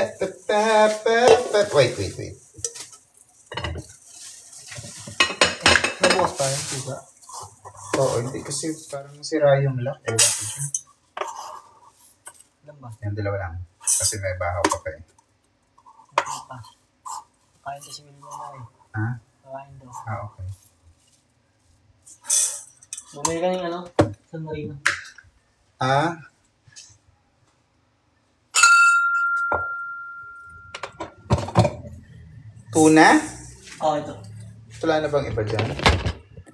Wait. Nabukas pa yun, diba? Oo, hindi kasi parang sira yung lock. Ewan ko siya. Alam ba? Yung dalawa lang. Kasi may bahaw pa pa eh. Hindi pa. Kain to si Wilma na eh. Ha? Kain daw. Okay. Bumili ka ng ano? San Marino. Tuna? Oo, ito. Wala na bang iba dyan?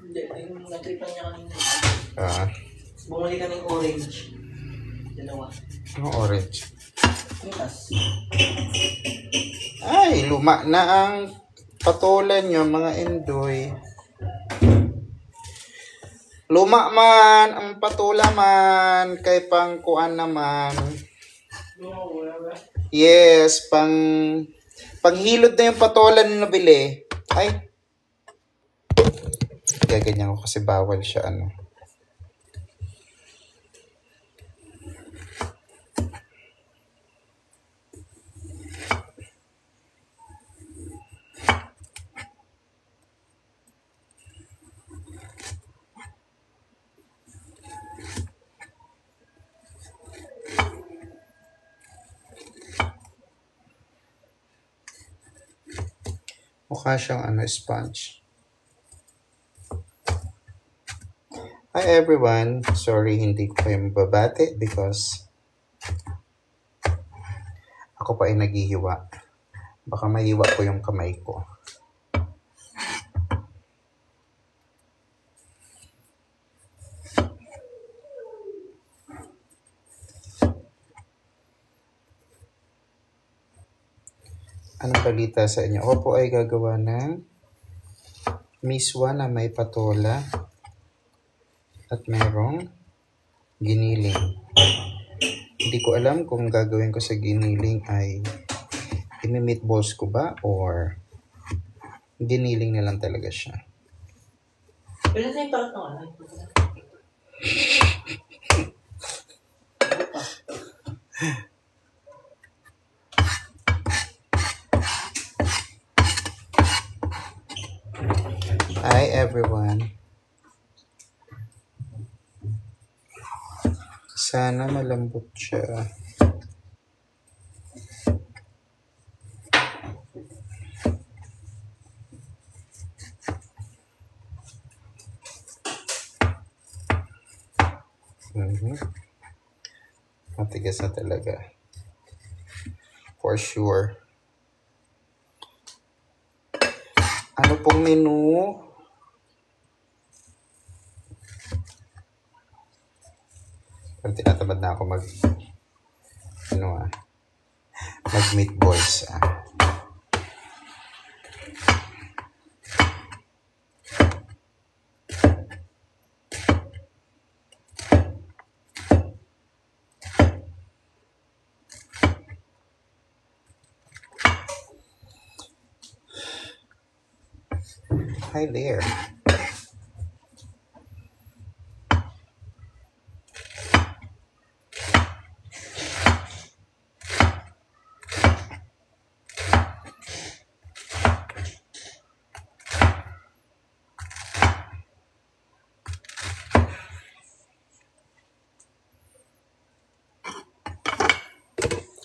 Hindi, yung natripan niya kanina. Bumili ka ng orange. Dalawa. Anong orange? Pitas. Ay, luma na ang patulan nyo, mga endoy. Luma man, ang patula man, kay pangkuan naman. Yes, panghilod na yung patulan na nabili. Ay, gaganyan ko kasi bawal siya, ano. Mukha siyang sponge. Hi everyone. Sorry, hindi ko kayo mababate because ako pa ay naghihiwa. Baka mahiwa ko yung kamay ko. Anong balita sa inyo? Ako po ay gagawa ng miswa na may patola at merong giniling. Hindi ko alam kung gagawin ko sa giniling ay imi-meatballs ko ba or giniling na lang talaga siya. Pero sa yung parang naman. Hi everyone. Sana malambot siya. Matigas na talaga. For sure. Ano pong menu? Pero tinatamad na ako mag meatballs. Hi there.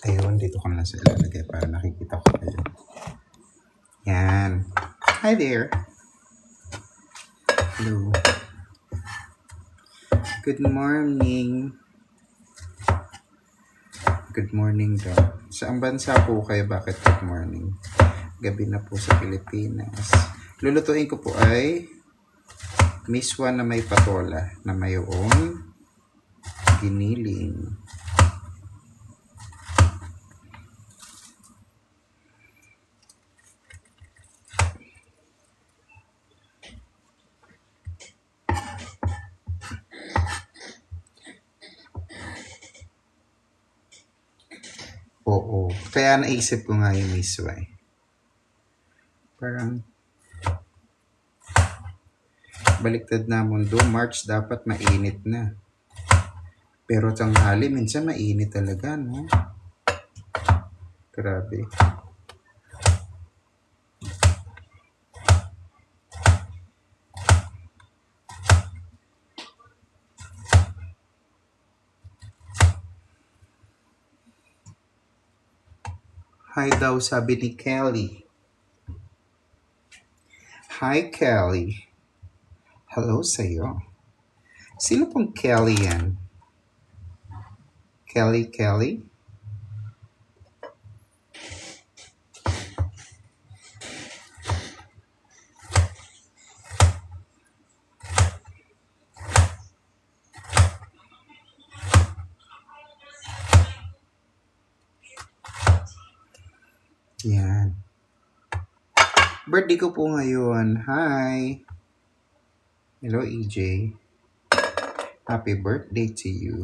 Ayun, dito ko na sa ilalagay para nakikita ko kayo. Yan. Hi there. Hello. Good morning. Good morning daw. Saan bansa po kayo? Bakit good morning? Gabi na po sa Pilipinas. Lulutuin ko po ay miswa na may patola na mayroong giniling. Oo. Kaya naisip ko nga yung miswa eh. Parang baliktad na mundo. March dapat mainit na. Pero tanghali minsan mainit talaga, no? Grabe. Hi daw, sabi ni Kelly. Hi, Kelly. Hello sa'yo. Sino pong Kelly yan? Kelly? Yan. Birthday ko po ngayon. Hi. Hello, EJ. Happy birthday to you.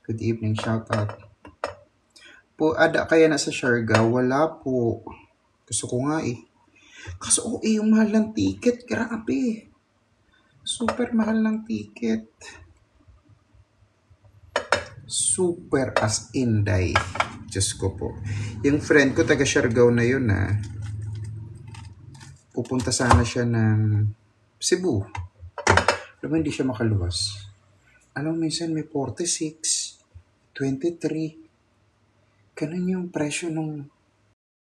Good evening, shout out. Po, ada kaya na sa Siargao? Wala po. Gusto ko nga eh. Kaso yung mahal ng ticket. Grabe. Super mahal ng ticket. Super as in die. Diyos ko po. Yung friend ko, taga Siargao na yun pupunta sana siya ng Cebu. Pero hindi siya makaluwas. Minsan may 46, 23. Ganun yung presyo nung